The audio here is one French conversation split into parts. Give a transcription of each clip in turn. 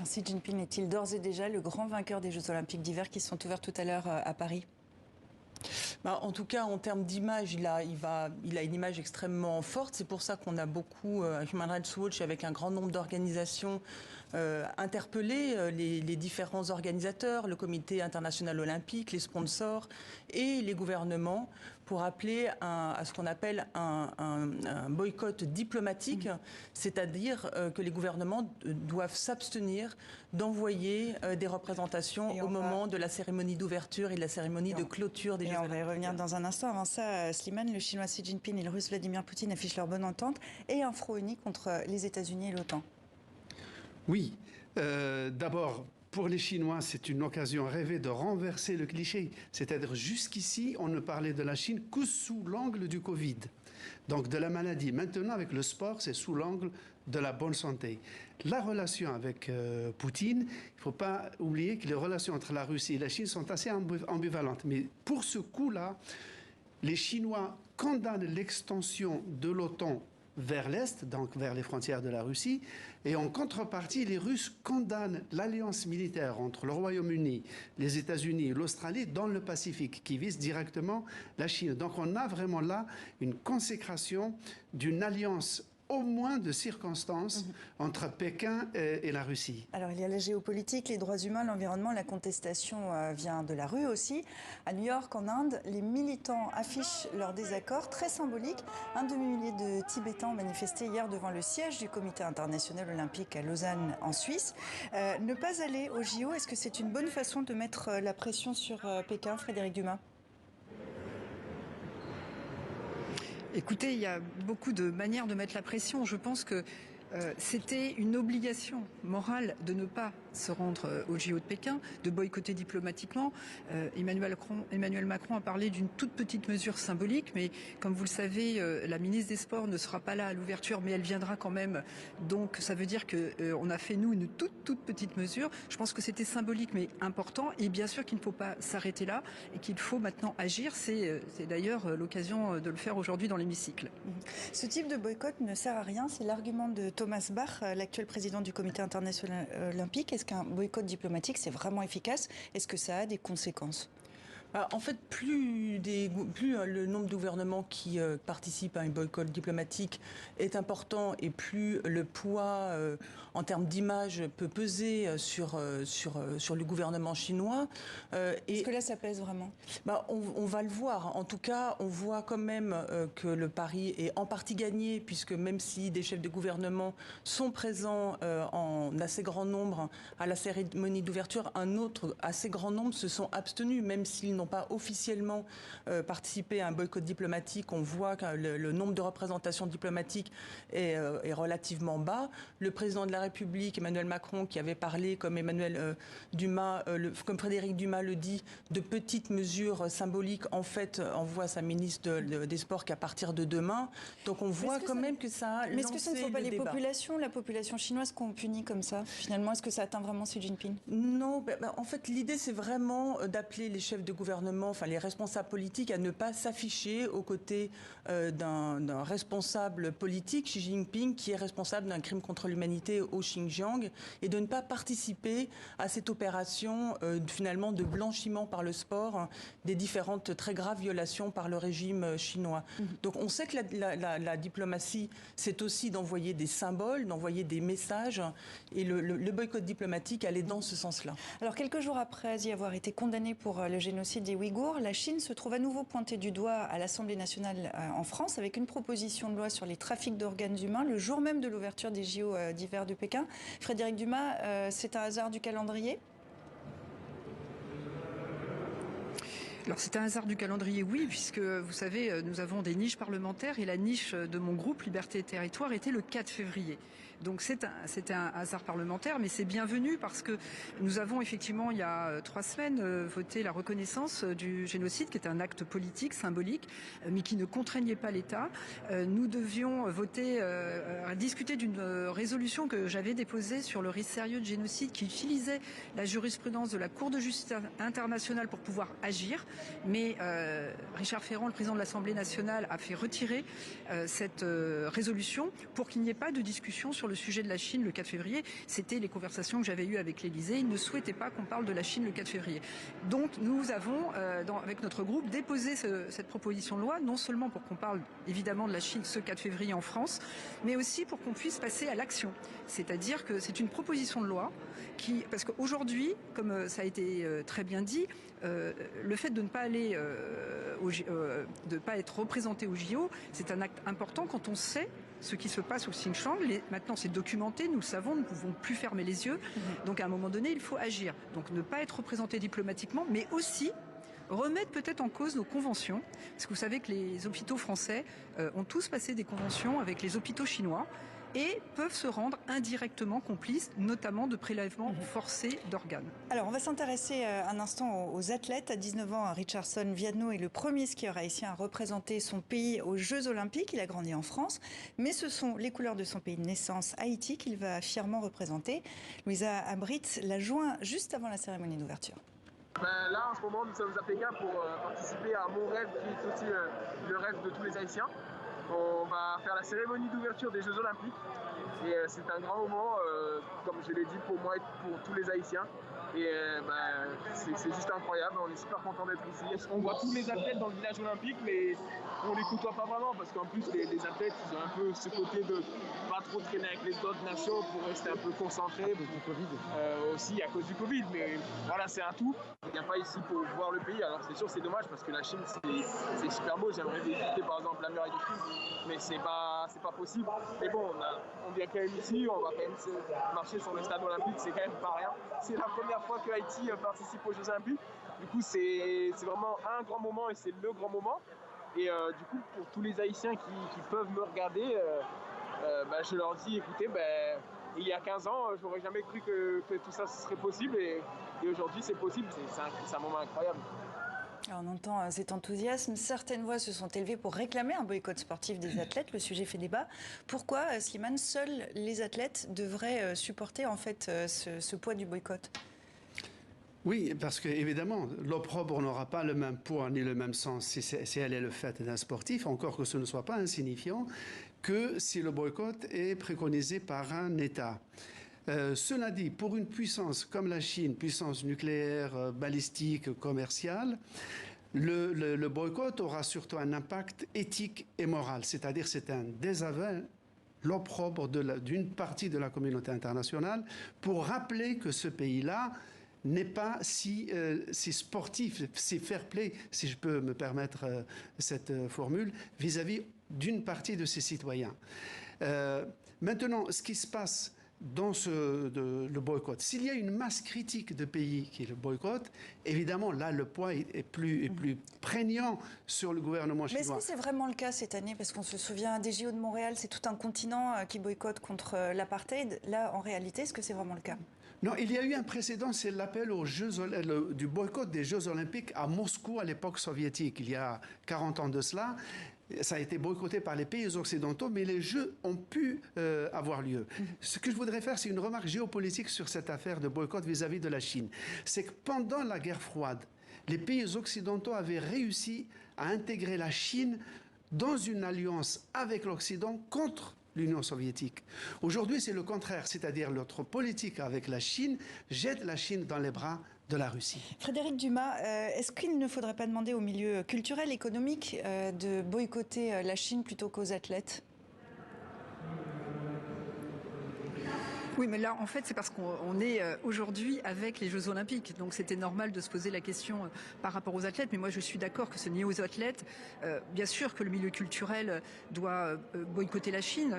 Xi Jinping est-il d'ores et déjà le grand vainqueur des Jeux Olympiques d'hiver qui sont ouverts tout à l'heure à Paris ? En tout cas, en termes d'image, il a une image extrêmement forte. C'est pour ça qu'on a beaucoup, Human Rights Watch, avec un grand nombre d'organisations, interpellé les différents organisateurs, le Comité international olympique, les sponsors et les gouvernements pour appeler à ce qu'on appelle un boycott diplomatique, c'est-à-dire que les gouvernements doivent s'abstenir d'envoyer des représentations au moment de la cérémonie d'ouverture et de la cérémonie de clôture des Jeux Olympiques. On va y revenir dans un instant. Avant ça, Slimane, le Chinois Xi Jinping et le Russe Vladimir Poutine affichent leur bonne entente et un front uni contre les États-Unis et l'OTAN. Oui. D'abord, pour les Chinois, c'est une occasion rêvée de renverser le cliché. C'est-à-dire, jusqu'ici, on ne parlait de la Chine que sous l'angle du Covid, donc de la maladie. Maintenant, avec le sport, c'est sous l'angle de la bonne santé. La relation avec Poutine, il ne faut pas oublier que les relations entre la Russie et la Chine sont assez ambivalentes. Mais pour ce coup-là, les Chinois condamnent l'extension de l'OTAN vers l'Est, donc vers les frontières de la Russie. Et en contrepartie, les Russes condamnent l'alliance militaire entre le Royaume-Uni, les États-Unis et l'Australie dans le Pacifique, qui vise directement la Chine. Donc on a vraiment là une consécration d'une alliance au moins de circonstances entre Pékin et la Russie. Alors il y a la géopolitique, les droits humains, l'environnement, la contestation vient de la rue aussi. À New York, en Inde, les militants affichent leur désaccord très symbolique. Un demi-millier de Tibétains ont manifesté hier devant le siège du Comité international olympique à Lausanne, en Suisse. Ne pas aller au JO, est-ce que c'est une bonne façon de mettre la pression sur Pékin, Frédéric Dumas ? Écoutez, il y a beaucoup de manières de mettre la pression. Je pense que c'était une obligation morale de ne pas se rendre au JO de Pékin, de boycotter diplomatiquement. Emmanuel Macron a parlé d'une toute petite mesure symbolique, mais comme vous le savez, la ministre des Sports ne sera pas là à l'ouverture, mais elle viendra quand même. Donc ça veut dire qu'on a fait, nous, une toute petite mesure. Je pense que c'était symbolique, mais important. Et bien sûr qu'il ne faut pas s'arrêter là et qu'il faut maintenant agir. C'est d'ailleurs l'occasion de le faire aujourd'hui dans l'hémicycle. Ce type de boycott ne sert à rien. C'est l'argument de Thomas Bach, l'actuel président du Comité international olympique. Est-ce qu'un boycott diplomatique, c'est vraiment efficace ? Est-ce que ça a des conséquences ? En fait, plus le nombre de gouvernements qui participent à un boycott diplomatique est important et plus le poids en termes d'image peut peser sur le gouvernement chinois. Est-ce que là, ça pèse vraiment ? On va le voir. En tout cas, on voit quand même que le pari est en partie gagné, puisque même si des chefs de gouvernement sont présents en assez grand nombre à la cérémonie d'ouverture, un autre assez grand nombre se sont abstenus, même s'ils n'ont pas officiellement participé à un boycott diplomatique. On voit que le nombre de représentations diplomatiques est relativement bas. Le président de la République, Emmanuel Macron, qui avait parlé, comme comme Frédéric Dumas le dit, de petites mesures symboliques, en fait, envoie sa ministre des Sports qu'à partir de demain. Donc on voit quand même que ça a lancé le débat. Mais est-ce que ce ne sont pas la population chinoise qu'on punit comme ça ? Finalement, est-ce que ça atteint vraiment Xi Jinping ? Non, en fait, l'idée, c'est vraiment d'appeler les chefs de gouvernement, enfin les responsables politiques, à ne pas s'afficher aux côtés d'un responsable politique, Xi Jinping, qui est responsable d'un crime contre l'humanité au Xinjiang, et de ne pas participer à cette opération finalement de blanchiment par le sport des différentes très graves violations par le régime chinois. Donc on sait que la diplomatie, c'est aussi d'envoyer des symboles, d'envoyer des messages, et le boycott diplomatique allait dans ce sens-là. Alors quelques jours après y avoir été condamné pour le génocide des Ouïghours, la Chine se trouve à nouveau pointée du doigt à l'Assemblée nationale en France avec une proposition de loi sur les trafics d'organes humains le jour même de l'ouverture des JO d'hiver de Pékin. Frédéric Dumas, c'est un hasard du calendrier ? Alors c'est un hasard du calendrier, oui, puisque vous savez, nous avons des niches parlementaires et la niche de mon groupe Liberté et Territoire était le 4 février. Donc c'était un hasard parlementaire, mais c'est bienvenu parce que nous avons effectivement, il y a 3 semaines, voté la reconnaissance du génocide, qui est un acte politique, symbolique, mais qui ne contraignait pas l'État. Nous devions voter, discuter d'une résolution que j'avais déposée sur le risque sérieux de génocide qui utilisait la jurisprudence de la Cour de justice internationale pour pouvoir agir. Mais Richard Ferrand, le président de l'Assemblée nationale, a fait retirer cette résolution pour qu'il n'y ait pas de discussion sur sur le sujet de la Chine le 4 février. C'était les conversations que j'avais eues avec l'Élysée. Ils ne souhaitaient pas qu'on parle de la Chine le 4 février. Donc nous avons, avec notre groupe, déposé cette proposition de loi, non seulement pour qu'on parle évidemment de la Chine ce 4 février en France, mais aussi pour qu'on puisse passer à l'action. C'est-à-dire que c'est une proposition de loi parce qu'aujourd'hui, comme ça a été très bien dit, le fait de ne pas aller, de pas être représenté au JO, c'est un acte important quand on sait ce qui se passe au Xinjiang. Maintenant, c'est documenté, nous le savons, nous ne pouvons plus fermer les yeux. Donc, à un moment donné, il faut agir. Donc, ne pas être représenté diplomatiquement, mais aussi remettre peut-être en cause nos conventions. Parce que vous savez que les hôpitaux français ont tous passé des conventions avec les hôpitaux chinois et peuvent se rendre indirectement complices, notamment de prélèvements forcés d'organes. Alors, on va s'intéresser un instant aux athlètes. À 19 ans, Richardson Viadno est le premier skieur haïtien à représenter son pays aux Jeux Olympiques. Il a grandi en France, mais ce sont les couleurs de son pays de naissance, Haïti, qu'il va fièrement représenter. Louisa Abrit l'a joint juste avant la cérémonie d'ouverture. Là, en ce moment, nous sommes à Pékin pour participer à mon rêve, qui est aussi le rêve de tous les Haïtiens. On va faire la cérémonie d'ouverture des Jeux Olympiques et c'est un grand moment, comme je l'ai dit, pour moi et pour tous les Haïtiens. Et c'est juste incroyable, on est super content d'être ici. On voit tous les athlètes dans le village olympique, mais on les côtoie pas vraiment parce qu'en plus les athlètes ils ont un peu ce côté de pas trop traîner avec les autres nations pour rester un peu concentrés. Aussi à cause du Covid, mais voilà, c'est un tout. On vient pas ici pour voir le pays, alors c'est sûr c'est dommage parce que la Chine c'est super beau, j'aimerais visiter par exemple la muraille de Chine, mais c'est pas possible. Mais bon, on vient quand même ici, on va quand même marcher sur le stade olympique, c'est quand même pas rien. C'est la première fois que Haïti participe aux Jeux Olympiques. Du coup, c'est vraiment un grand moment et c'est le grand moment. Et du coup, pour tous les Haïtiens qui peuvent me regarder, je leur dis, écoutez, il y a 15 ans, j'aurais jamais cru que tout ça serait possible. Et aujourd'hui, c'est possible. C'est un moment incroyable. Alors on entend cet enthousiasme. Certaines voix se sont élevées pour réclamer un boycott sportif des athlètes. Le sujet fait débat. Pourquoi, Slimane, seuls les athlètes devraient supporter en fait ce poids du boycott ? Oui, parce que évidemment, l'opprobre n'aura pas le même poids ni le même sens si elle est le fait d'un sportif, encore que ce ne soit pas insignifiant, que si le boycott est préconisé par un État. Cela dit, pour une puissance comme la Chine, puissance nucléaire, balistique, commerciale, le boycott aura surtout un impact éthique et moral, c'est-à-dire c'est un désaveu, l'opprobre d'une partie de la communauté internationale pour rappeler que ce pays-là n'est pas si sportif, si fair-play, si je peux me permettre cette formule, vis-à-vis d'une partie de ses citoyens. Maintenant, ce qui se passe dans le boycott, s'il y a une masse critique de pays qui le boycottent, évidemment, là, le poids est plus prégnant sur le gouvernement chinois. Mais est-ce que c'est vraiment le cas cette année ? Parce qu'on se souvient des JO de Montréal, c'est tout un continent qui boycotte contre l'apartheid. Là, en réalité, est-ce que c'est vraiment le cas ? Non, il y a eu un précédent, c'est l'appel du boycott des Jeux Olympiques à Moscou à l'époque soviétique, il y a 40 ans de cela. Ça a été boycotté par les pays occidentaux, mais les Jeux ont pu avoir lieu. Ce que je voudrais faire, c'est une remarque géopolitique sur cette affaire de boycott vis-à-vis de la Chine. C'est que pendant la guerre froide, les pays occidentaux avaient réussi à intégrer la Chine dans une alliance avec l'Occident contre l'Union soviétique. Aujourd'hui, c'est le contraire, c'est-à-dire notre politique avec la Chine jette la Chine dans les bras de la Russie. Frédéric Dumas, est-ce qu'il ne faudrait pas demander au milieu culturel, économique de boycotter la Chine plutôt qu'aux athlètes ? Oui, mais là, en fait, c'est parce qu'on est aujourd'hui avec les Jeux Olympiques. Donc, c'était normal de se poser la question par rapport aux athlètes. Mais moi, je suis d'accord que ce n'est aux athlètes. Bien sûr que le milieu culturel doit boycotter la Chine.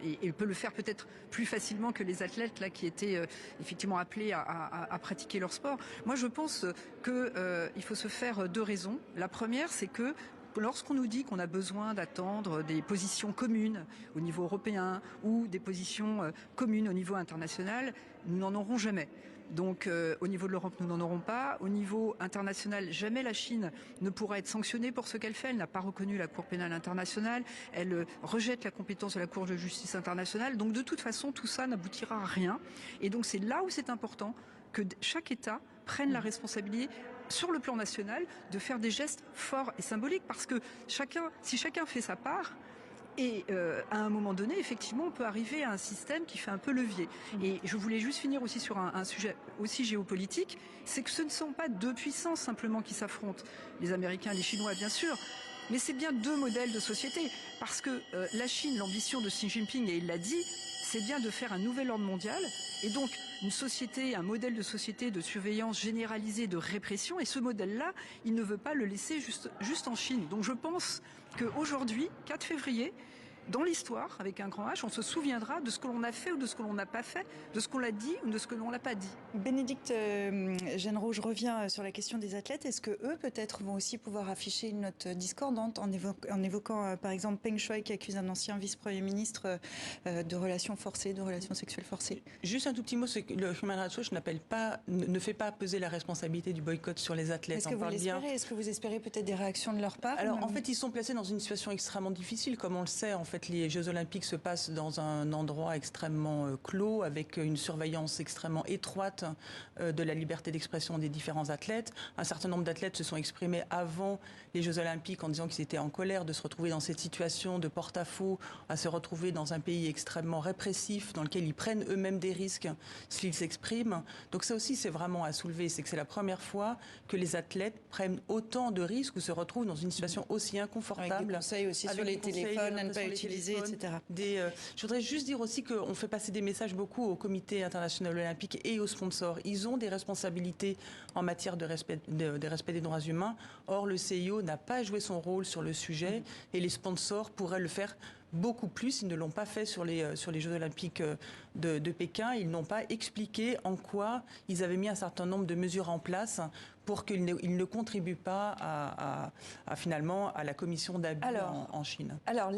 Et il peut le faire peut-être plus facilement que les athlètes là qui étaient effectivement appelés à pratiquer leur sport. Moi, je pense qu'il faut se faire deux raisons. La première, c'est que lorsqu'on nous dit qu'on a besoin d'attendre des positions communes au niveau européen ou des positions communes au niveau international, nous n'en aurons jamais. Donc au niveau de l'Europe, nous n'en aurons pas. Au niveau international, jamais la Chine ne pourra être sanctionnée pour ce qu'elle fait. Elle n'a pas reconnu la Cour pénale internationale. Elle rejette la compétence de la Cour de justice internationale. Donc de toute façon, tout ça n'aboutira à rien. Et donc c'est là où c'est important que chaque État prenne la responsabilité sur le plan national de faire des gestes forts et symboliques, parce que si chacun fait sa part, Et à un moment donné, effectivement, on peut arriver à un système qui fait un peu levier. Et je voulais juste finir aussi sur un sujet aussi géopolitique, c'est que ce ne sont pas deux puissances simplement qui s'affrontent. Les Américains et les Chinois, bien sûr, mais c'est bien deux modèles de société. Parce que la Chine, l'ambition de Xi Jinping, et il l'a dit, c'est bien de faire un nouvel ordre mondial, et donc une société, un modèle de société de surveillance généralisée, de répression, et ce modèle-là, il ne veut pas le laisser juste en Chine. Donc je pense qu'aujourd'hui, 4 février, dans l'histoire, avec un grand H, on se souviendra de ce que l'on a fait ou de ce que l'on n'a pas fait, de ce qu'on l'a dit ou de ce que l'on l'a pas dit. Bénédicte Genreau, je reviens sur la question des athlètes. Est-ce que eux, peut-être, vont aussi pouvoir afficher une note discordante en évoquant, par exemple, Peng Shuai qui accuse un ancien vice-premier ministre de relations forcées, de relations sexuelles forcées? Juste un tout petit mot, c'est que le Human Rights Watch ne fait pas peser la responsabilité du boycott sur les athlètes. Est-ce que vous l'espérez? Est-ce que vous espérez peut-être des réactions de leur part? Alors, en fait, ils sont placés dans une situation extrêmement difficile, comme on le sait. En fait, les Jeux Olympiques se passent dans un endroit extrêmement clos, avec une surveillance extrêmement étroite de la liberté d'expression des différents athlètes. Un certain nombre d'athlètes se sont exprimés avant les Jeux Olympiques en disant qu'ils étaient en colère de se retrouver dans cette situation de porte-à-faux, à se retrouver dans un pays extrêmement répressif, dans lequel ils prennent eux-mêmes des risques s'ils s'expriment. Donc ça aussi, c'est vraiment à soulever. C'est que c'est la première fois que les athlètes prennent autant de risques ou se retrouvent dans une situation aussi inconfortable. Avec des conseils aussi sur les téléphones, à ne pas utiliser, etc. Je voudrais juste dire aussi qu'on fait passer des messages beaucoup au Comité international olympique et aux sponsors. Ils ont des responsabilités en matière de respect des droits humains. Or, le CIO n'a pas joué son rôle sur le sujet et les sponsors pourraient le faire beaucoup plus. Ils ne l'ont pas fait sur les Jeux Olympiques de Pékin. Ils n'ont pas expliqué en quoi ils avaient mis un certain nombre de mesures en place pour qu'ils ne contribuent pas finalement à la commission d'abus en Chine. Alors,